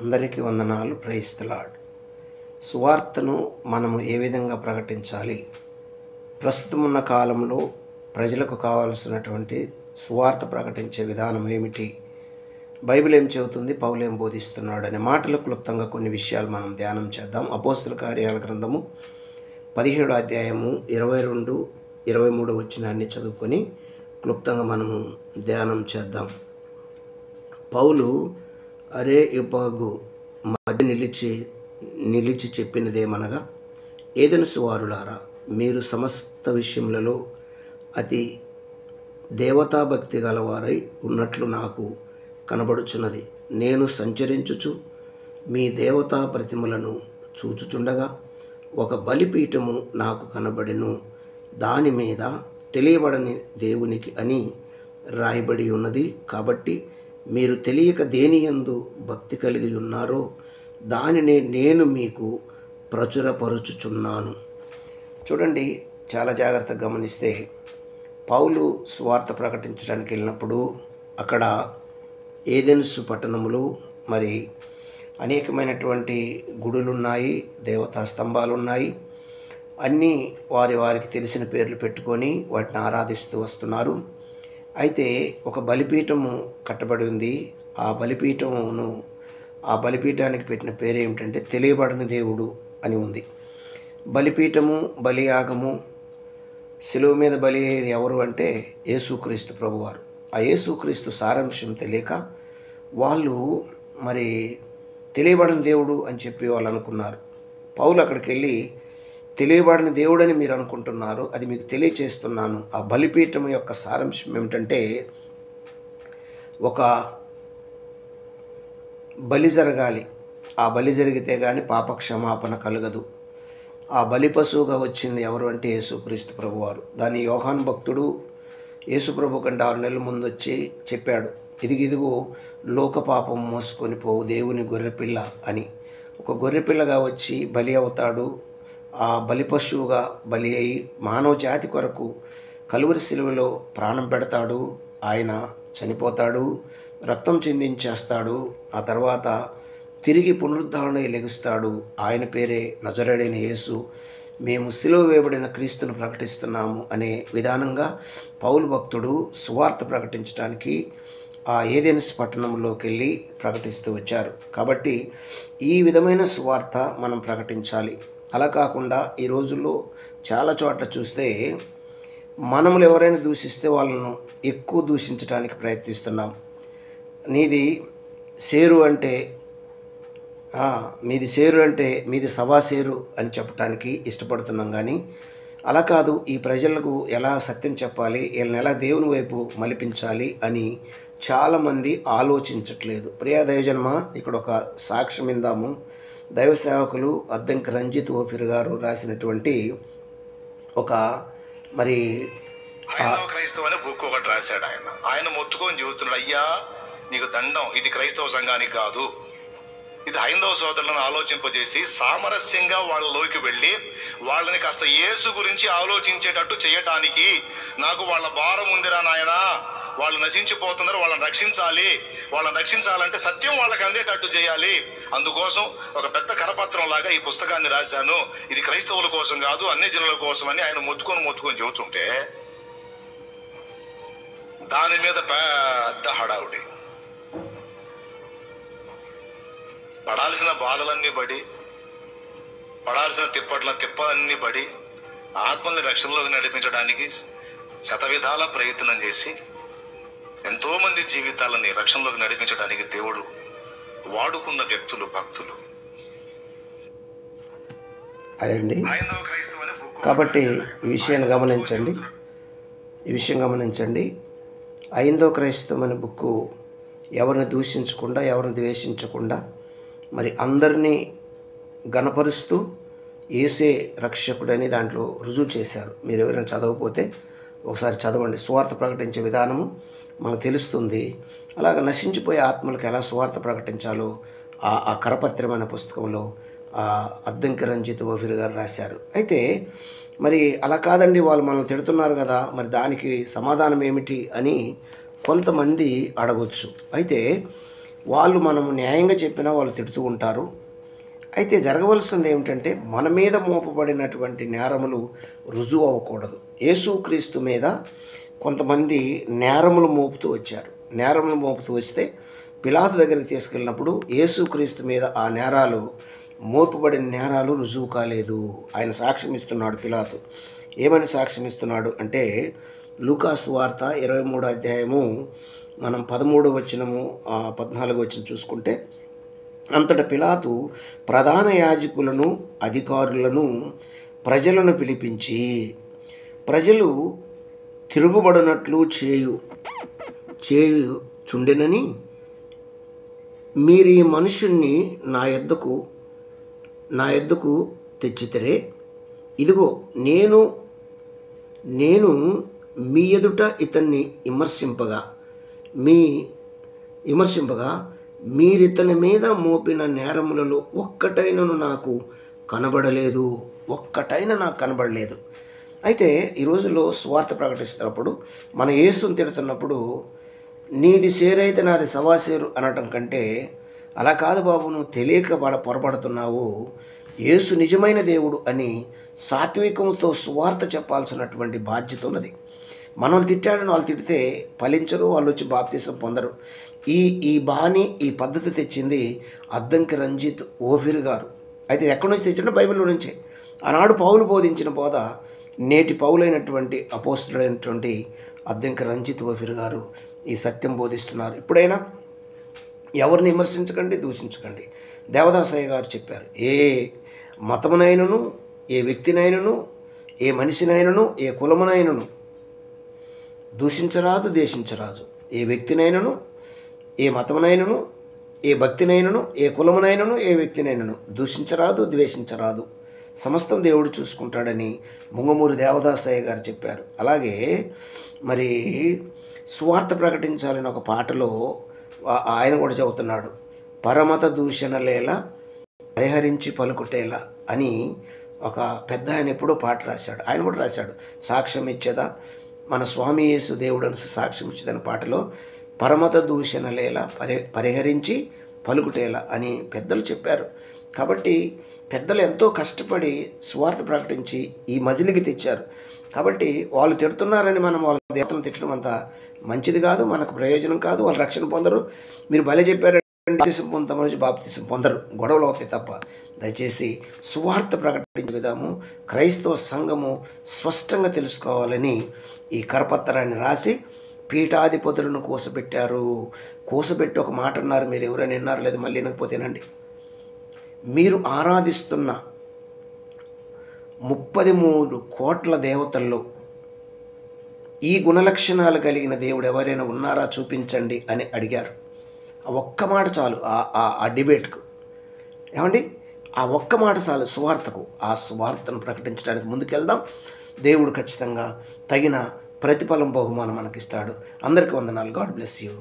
అందరికీ వందనాలు. Praise the lord. సువార్తను మనము ఏ విధంగా ప్రకటించాలి? ప్రస్తుతం ఉన్న కాలంలో ప్రజలకు కావాల్సినటువంటి సువార్త ప్రకటించే విధానం ఏమిటి? బైబిల్ ఏం చెబుతుంది, పౌలు ఏం బోధిస్తున్నాడు అనే మాటలు క్లుప్తంగా కొన్ని విషయాలు మనం ధ్యానం చేద్దాం. అపోస్తుల కార్యాల గ్రంథము 17 అధ్యాయము 22, 23 వచనాన్ని చదువుకొని క్లుప్తంగా మనము ధ్యానం చేద్దాం. పౌలు అరెయోపాగు మధ్య నిలిచి చెప్పినదేమనగా, ఏథెన్సు వారులారా, మీరు సమస్త విషయములలో అతి దేవతాభక్తి గలవారై ఉన్నట్లు నాకు కనబడుచున్నది. నేను సంచరించుచు మీ దేవతా ప్రతిమలను చూచుచుండగా ఒక బలిపీఠము నాకు కనబడెను. దాని మీద తెలియబడని దేవునికి అని రాయబడి ఉన్నది. కాబట్టి మీరు తెలియక దేనియందు భక్తి కలిగి ఉన్నారో దానిని నేను మీకు ప్రచురపరుచుచున్నాను. చూడండి, చాలా జాగ్రత్తగా గమనిస్తే పౌలు సువార్త ప్రకటించడానికి వెళ్ళినప్పుడు అక్కడ ఏథెన్సు పట్టణములు మరి అనేకమైనటువంటి గుడులున్నాయి, దేవతా స్తంభాలు ఉన్నాయి. అన్నీ వారికి తెలిసిన పేర్లు పెట్టుకొని వాటిని ఆరాధిస్తూ వస్తున్నారు. అయితే ఒక బలిపీఠము కట్టబడి ఉంది. ఆ బలిపీఠానికి పెట్టిన పేరు ఏమిటంటే తెలియబడని దేవుడు అని ఉంది. బలిపీఠము, బలియాగము, శిలువ మీద బలి అయ్యేది ఎవరు అంటే యేసుక్రీస్తు ప్రభువారు. ఆ యేసుక్రీస్తు సారాంశం తెలియక వాళ్ళు మరి తెలియబడని దేవుడు అని చెప్పి వాళ్ళు అనుకున్నారు. పౌలు అక్కడికి వెళ్ళి, తెలియబడిన దేవుడని మీరు అనుకుంటున్నారు, అది మీకు తెలియచేస్తున్నాను. ఆ బలిపీఠం యొక్క సారాంశం ఏమిటంటే, ఒక బలి జరగాలి. ఆ బలి జరిగితే కానీ పాప క్షమాపణ కలగదు. ఆ బలి పశువుగా వచ్చింది ఎవరు అంటే యేసుక్రీస్తు ప్రభువారు. దాన్ని యోహాను భక్తుడు యేసుప్రభు కంటే 6 నెలల ముందు వచ్చి చెప్పాడు, ఇదిగో లోక పాపం మోసుకొని పోవు దేవుని గొర్రెపిల్ల అని. ఒక గొర్రెపిల్లగా వచ్చి బలి అవుతాడు. ఆ బలి పశువుగా బలి అయి మానవ జాతి కొరకు కలువరి శిలువలో ప్రాణం పెడతాడు. ఆయన చనిపోతాడు, రక్తం చిందించేస్తాడు. ఆ తర్వాత తిరిగి పునరుద్ధరణ లెగుస్తాడు. ఆయన పేరే నజరేయుడైన యేసు. మేము శిలువ వేయబడిన క్రీస్తును ప్రకటిస్తున్నాము అనే విధానంగా పౌలు భక్తుడు సువార్త ప్రకటించడానికి ఆ ఏథెన్సు పట్టణంలోకి వెళ్ళి ప్రకటిస్తూ వచ్చారు. కాబట్టి ఈ విధమైన సువార్త మనం ప్రకటించాలి. అలా కాకుండా ఈ రోజుల్లో చాలా చోట్ల చూస్తే మనములు ఎవరైనా దూషిస్తే వాళ్ళను ఎక్కువ దూషించడానికి ప్రయత్నిస్తున్నాం. నీది సేరు అంటే మీది సేరు అంటే మీది సవా సేరు అని చెప్పడానికి ఇష్టపడుతున్నాం. కానీ అలా కాదు. ఈ ప్రజలకు ఎలా సత్యం చెప్పాలి, వీళ్ళని ఎలా దేవుని వైపు మలిపించాలి అని చాలామంది ఆలోచించట్లేదు. ప్రియా దైవజన్మ, ఇక్కడ ఒక సాక్ష్యం ఇందాము. దైవ సేవకులు అద్దంకి రంజిత్ ఓఫిర్ గారు రాసినటువంటి ఒక మరి క్రైస్తవ అనే బుక్ ఒకటి రాశాడు. ఆయన మొత్తుకొని చెబుతున్నాడు, అయ్యా నీకు దండం, ఇది క్రైస్తవ సంఘానికి కాదు, ఇది హైందవ సోదరులను ఆలోచింపజేసి సామరస్యంగా వాళ్ళలోకి వెళ్ళి వాళ్ళని కాస్త యేసు గురించి ఆలోచించేటట్టు చేయటానికి నాకు వాళ్ళ భారం ఉందిరా నాయనా. వాళ్ళు నశించిపోతున్నారు, వాళ్ళని రక్షించాలంటే సత్యం వాళ్ళకి అందేటట్టు చేయాలి. అందుకోసం ఒక పెద్ద కరపత్రం లాగా ఈ పుస్తకాన్ని రాశాను. ఇది క్రైస్తవుల కోసం కాదు, అన్ని జనుల కోసం అని ఆయన మొత్తుకొని చెబుతుంటే దాని మీద పెద్ద హడావుడి. పడాల్సిన బాధలన్నీ పడి, పడాల్సిన తిప్పలన్నీ పడి ఆత్మల్ని రక్షణలోకి నడిపించడానికి శతవిధాల ప్రయత్నం చేసి ఎంతో మంది జీవితాలని రక్షణలోకి నడిపించడానికి దేవుడు వాడుకున్న వ్యక్తులు, భక్తులు. అదండి. కాబట్టి ఈ విషయం గమనించండి. ఐందో క్రైస్తవం అనే బుక్కు ఎవరిని దూషించకుండా, ఎవరిని ద్వేషించకుండా మరి అందరినీ గణపరుస్తూ యేసే రక్షకుడని దాంట్లో రుజువు చేశారు. మీరు ఎవరైనా చదవకపోతే ఒకసారి చదవండి. సువార్త ప్రకటించే విధానము మనకు తెలుస్తుంది. అలాగ నశించిపోయే ఆత్మలకు ఎలా సువార్త ప్రకటించాలో ఆ కరపత్రమైన పుస్తకంలో అద్దంకి రంజిత్ ఓఫిర్ గారు రాశారు. అయితే మరి అలా కాదండి, వాళ్ళు మనల్ని తిడుతున్నారు కదా, మరి దానికి సమాధానం ఏమిటి అని కొంతమంది అడగొచ్చు. అయితే వాళ్ళు మనము న్యాయంగా చెప్పినా వాళ్ళు తిడుతూ ఉంటారు. అయితే జరగవలసింది ఏమిటంటే మన మీద మోపబడినటువంటి నేరములు రుజువు అవ్వకూడదు. యేసుక్రీస్తు మీద కొంతమంది నేరములు మోపుతూ వచ్చారు. నేరములు మోపుతూ వస్తే పిలాతు దగ్గరికి తీసుకెళ్ళినప్పుడు యేసుక్రీస్తు మీద ఆ నేరాలు మోపబడిన నేరాలు రుజువు కాలేదు. ఆయన సాక్ష్యం ఇస్తున్నాడు పిలాతు. ఏమని సాక్ష్యం ఇస్తున్నాడు అంటే లూకాసు వార్త 23వ అధ్యాయము మనం 13వ వచనము 14వ వచనం చూసుకుంటే, అంతట పిలాతు ప్రధాన యాజకులను అధికారులను ప్రజలను పిలిపించి ప్రజలు తిరుగుబడినట్లు చేయుచుండెనని మీరు ఈ మనుషుణ్ణి నా యొద్దకు తెచ్చితిరే. ఇదిగో నేను మీ ఎదుట ఇతన్ని విమర్శింపగా మీరితని మీద మోపిన నేరములలో ఒక్కటైనను నాకు కనబడలేదు. అయితే ఈ రోజుల్లో స్వార్థ ప్రకటిస్తున్నప్పుడు మన యేసుని తిడుతున్నప్పుడు నీది సేరైతే నాది సవాసేరు అనటం కంటే, అలా కాదు బాబు, నువ్వు తెలియక పొరపడుతున్నావు, యేసు నిజమైన దేవుడు అని సాత్వికంతో సువార్త చెప్పాల్సినటువంటి బాధ్యత ఉన్నది. మనం తిట్టాడని వాళ్ళు తిడితే ఫలించరు, వాళ్ళు వచ్చి బాప్తిసం పొందరు. ఈ పద్ధతి తెచ్చింది అద్దంకి రంజిత్ ఓఫిర్ గారు. అయితే ఎక్కడి నుంచి తెచ్చిందో బైబిల్లో నుంచే. ఆనాడు పౌలు బోధించిన బోధ నేటి పౌలైనటువంటి అపోస్తలుడైనటువంటి అద్దంకి రంజిత్ ఓఫిర్ గారు ఈ సత్యం బోధిస్తున్నారు. ఇప్పుడైనా ఎవరిని విమర్శించకండి, దూషించకండి. దేవదాసయ్య గారు చెప్పారు, ఏ మతమునైనను, ఏ వ్యక్తినైనను, ఏ మనిషినైనను, ఏ కులమునైనను దూషించరాదు, దేశించరాదు. ఏ వ్యక్తినైనను, ఏ మతమునైనను, ఏ భక్తినైనను, ఏ కులమునైనను, ఏ వ్యక్తినైనను దూషించరాదు, ద్వేషించరాదు. సమస్తం దేవుడు చూసుకుంటాడని ముంగమూరి దేవదాసయ్య గారు చెప్పారు. అలాగే మరి సువార్త ప్రకటించాలని ఒక పాటలో ఆయన కూడా చెబుతున్నాడు, పరమత దూషణలేలా పరిహరించి పలుకుటేలా అని ఒక పెద్ద ఆయన ఎప్పుడో పాట రాశాడు. ఆయన కూడా రాశాడు, సాక్ష్యం ఇచ్చేదా మన స్వామి యేసు దేవుడని సాక్ష్యం ఇచ్చేదని పాటలో పరమత దూషణలేలా పరిహరించి పలుకుటేలా అని పెద్దలు చెప్పారు. కాబట్టి పెద్దలు ఎంతో కష్టపడి సువార్త ప్రకటించి ఈ మజిలికి తెచ్చారు. కాబట్టి వాళ్ళు తిడుతున్నారని మనం వాళ్ళ దేవతను తిట్టడం అంత మంచిది కాదు, మనకు ప్రయోజనం కాదు. వాళ్ళు రక్షణ పొందరు. మీరు భలే చెప్పారు, బాప్తిసం పొందరు, గొడవలు అవుతాయి తప్ప. దయచేసి సువార్త ప్రకటించే విధాము క్రైస్తవ సంఘము స్పష్టంగా తెలుసుకోవాలని ఈ కరపత్రాన్ని రాసి పీఠాధిపతులను కోసపెట్టి ఒక మాట అన్నారు. మీరు ఎవరైనా విన్నారు లేదు, మళ్ళీ వినకపోతేనండి. మీరు ఆరాధిస్తున్న 33 కోట్ల దేవతల్లో ఈ గుణలక్షణాలు కలిగిన దేవుడు ఎవరైనా ఉన్నారా చూపించండి అని అడిగారు. ఆ ఒక్క మాట చాలు ఆ డిబేట్కు. ఏమండి, ఆ ఒక్క మాట చాలు సువార్తకు. ఆ సువార్తను ప్రకటించడానికి ముందుకెళ్దాం. దేవుడు ఖచ్చితంగా తగిన ప్రతిఫలం, బహుమానం మనకిస్తాడు. అందరికీ వందనాలు. God bless you.